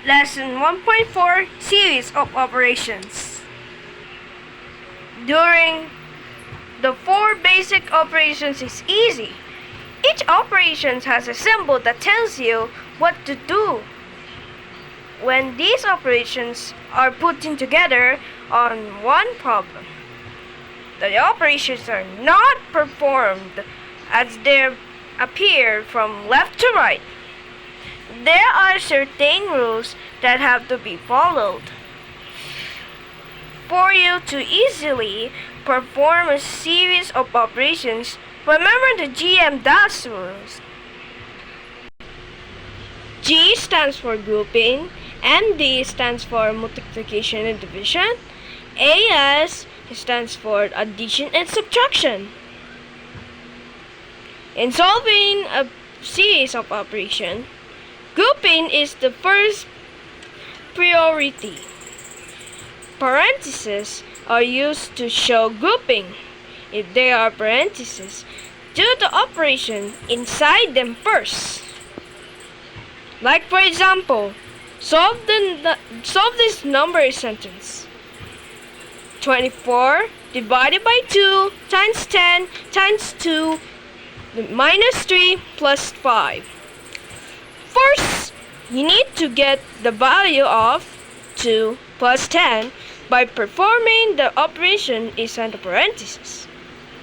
Lesson 1.4 Series of Operations. During the 4 basic operations is easy. Each operation has a symbol that tells you what to do. When these operations are put in together on one problem, the operations are not performed as they appear from left to right. There are certain rules that have to be followed for you to easily perform a series of operations. Remember the GMDAS rules. G stands for grouping, MD stands for multiplication and division, AS stands for addition and subtraction. In solving a series of operations, grouping is the first priority. Parentheses are used to show grouping. If there are parentheses, do the operation inside them first. Like for example, solve this number sentence. 24 divided by 2 times 10 times 2 minus 3 plus 5. First, you need to get the value of 2 plus 10 by performing the operation inside the parentheses.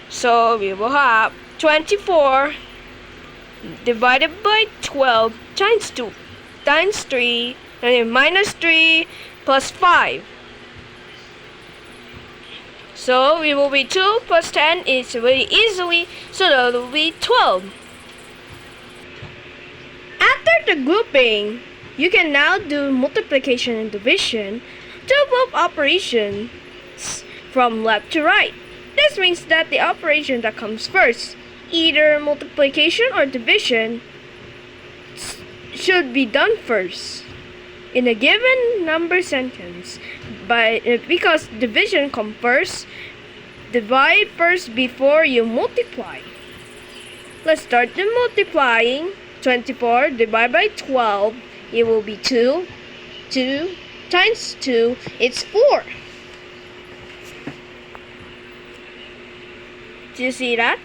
So we will have 24 divided by 12 times 2 times 3 and then minus 3 plus 5. So it will be 2 plus 10 is very easily, so that will be 12. After the grouping, you can now do multiplication and division to both operations from left to right. This means that the operation that comes first, either multiplication or division, should be done first in a given number sentence. Because division comes first, divide first before you multiply. Let's start the multiplying. 24 divided by 12, it will be 2. 2 times 2, it's 4. Do you see that?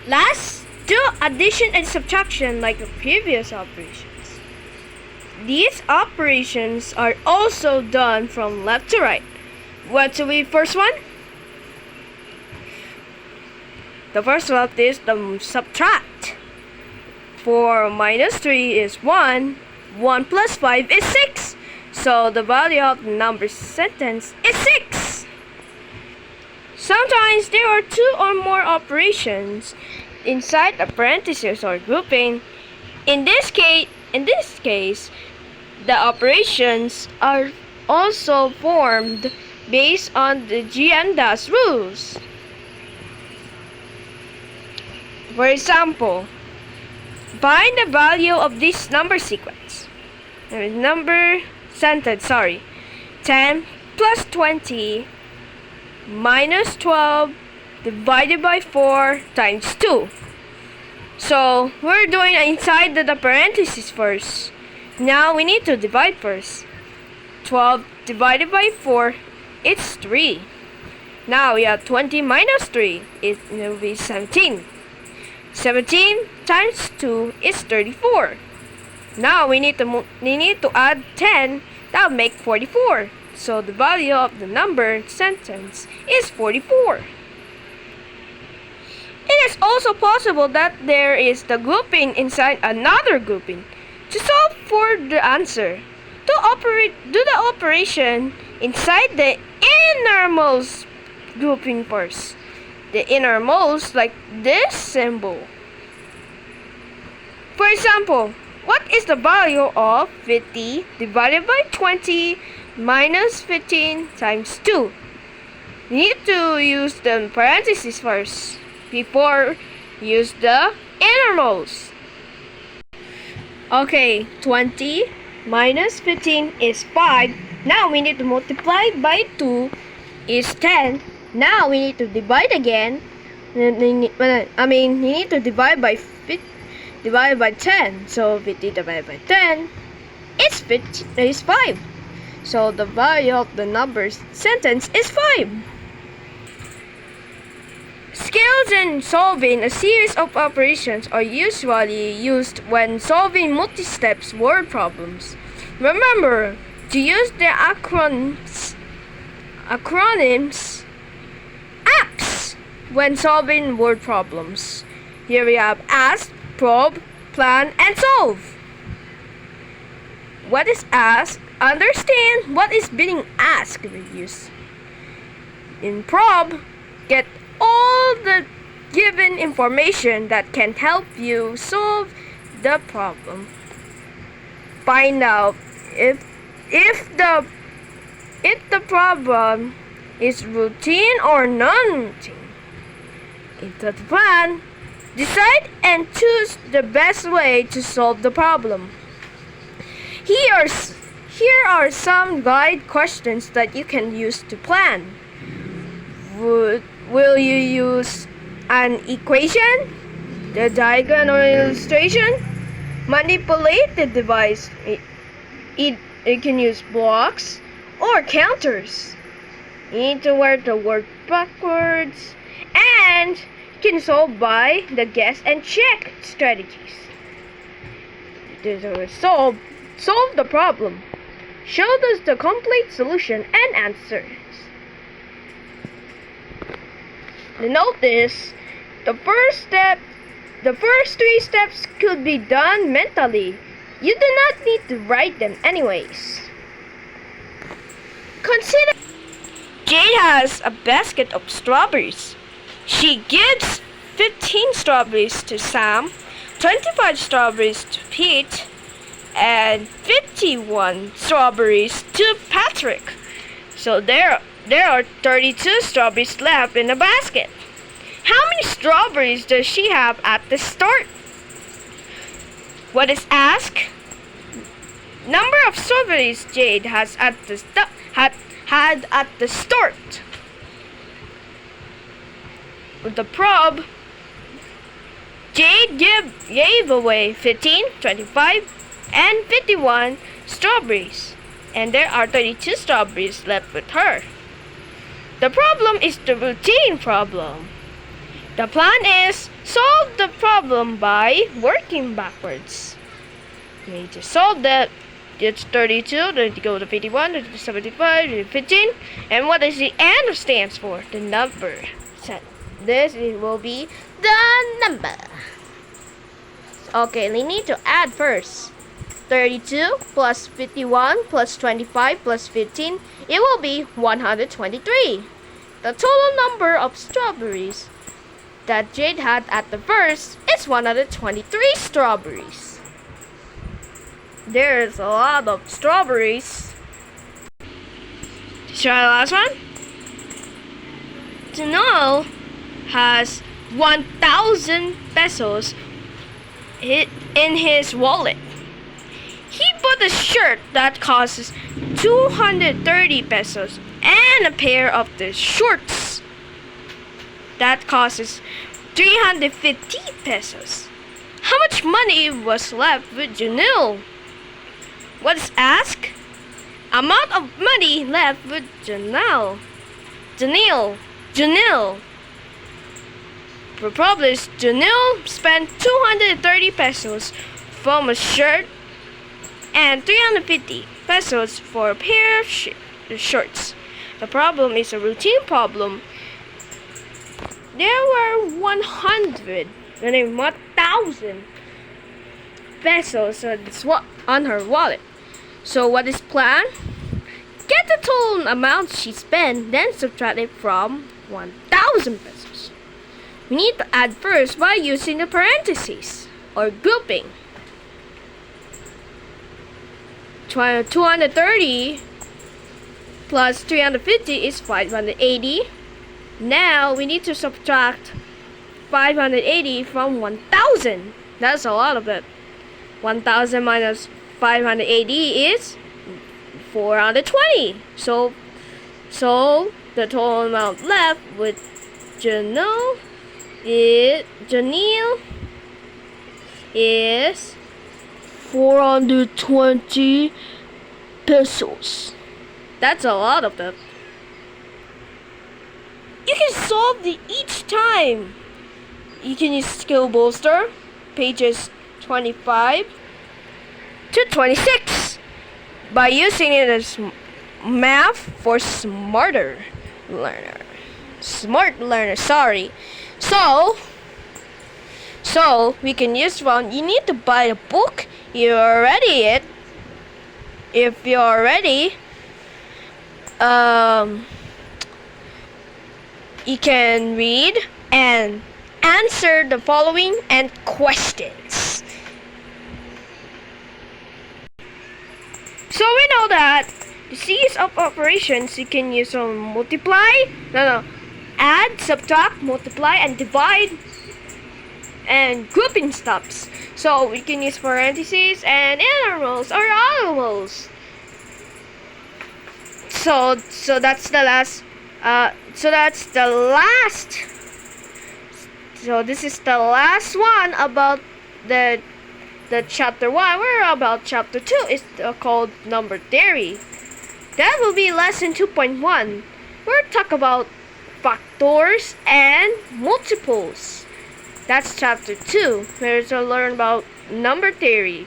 Last, do addition and subtraction like the previous operations. These operations are also done from left to right. What will be the first one? The first one is the subtract. 4 minus 3 is 1. 1 plus 5 is 6. So the value of the number sentence is 6. Sometimes there are 2 or more operations inside a parenthesis or grouping. In this case, the operations are also formed based on the GMDAS rules. For example, find the value of this number sequence. Number sentence, 10 plus 20 minus 12 divided by 4 times 2. So, we're doing inside the parentheses first. Now, we need to divide first. 12 divided by 4, it's 3. Now, we have 20 minus 3, it will be 17. 17 times 2 is 34. Now, we need to add 10, that will make 44. So, the value of the number sentence is 44. It is also possible that there is the grouping inside another grouping. To solve for the answer, do the operation inside the innermost grouping first. The innermost, like this symbol. For example, what is the value of 50 divided by 20 minus 15 times 2? You need to use the parentheses first before use the innermost. Okay, 20 minus 15 is 5. Now we need to multiply by 2 is 10. Now we need to divide again. You need to divide by 10. So 50 divided by 10 is 5. So the value of the number sentence is 5. Skills in solving a series of operations are usually used when solving multi-step word problems. Remember to use the acronyms APS when solving word problems. Here we have ask, probe, plan, and solve. What is ask? Understand what is being asked. We use in probe, get all the given information that can help you solve the problem. Find out if the problem is routine or non-routine. If the plan, decide and choose the best way to solve the problem. Here are some guide questions that you can use to plan. Will you use an equation, the diagram or illustration? Manipulate the device. It can use blocks or counters. You need to work the word backwards, and you can solve by the guess and check strategies. Solve the problem. Show us the complete solution and answers. Notice the first 3 steps could be done mentally. You do not need to write them anyways. Consider Jade has a basket of strawberries. She gives 15 strawberries to Sam, 25 strawberries to Pete, and 51 strawberries to Patrick. So there are 32 strawberries left in the basket. How many strawberries does she have at the start? What is asked? Number of strawberries Jade has had at the start. With the probe, Jade gave away 15, 25, and 51 strawberries, and there are 32 strawberries left with her. The problem is the routine problem. The plan is solve the problem by working backwards. You need to solve that. It's 32, then you go to 51, then to 75, then 15, and what does the N stands for? The number. So this will be the number. Okay, we need to add first. 32 plus 51 plus 25 plus 15, it will be 123. The total number of strawberries that Jade had at the first is 123 strawberries. There's a lot of strawberries. Try the last one. Janelle has 1,000 pesos in his wallet. He bought a shirt that costs 230 pesos and a pair of the shorts that costs 350 pesos. How much money was left with Janelle? What is asked? Amount of money left with Janelle. For problems, Janelle spent 230 pesos from a shirt and 350 pesos for a pair of shorts. The problem is a routine problem. There were 1,000 pesos on her wallet. So what is plan? Get the total amount she spent, then subtract it from 1,000 pesos. We need to add first by using the parentheses or grouping. 230 plus 350 is 580. Now we need to subtract 580 from 1,000. That's a lot of it. 1,000 minus 580 is 420. So the total amount left with Janelle is 420 pesos. That's a lot of them. You can solve each time. You can use skill bolster, pages 25 to 26, by using it as math for smart learner. Sorry. So we can use one. You need to buy the book. You're ready it. If you're ready, you can read and answer the following and questions. So we know that the series of operations you can use on multiply, add, subtract, multiply, and divide, and grouping stops. So we can use parentheses and innermost or outermost. So that's the last. So this is the last one about the chapter 1. We're about chapter 2. It's called number theory. That will be lesson 2.1. We'll talk about factors and multiples. That's chapter 2. We're to learn about number theory.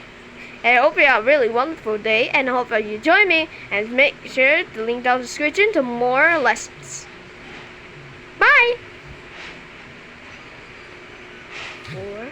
And I hope you have a really wonderful day, and I hope that you join me, and make sure to link down the description to more lessons. Bye! 4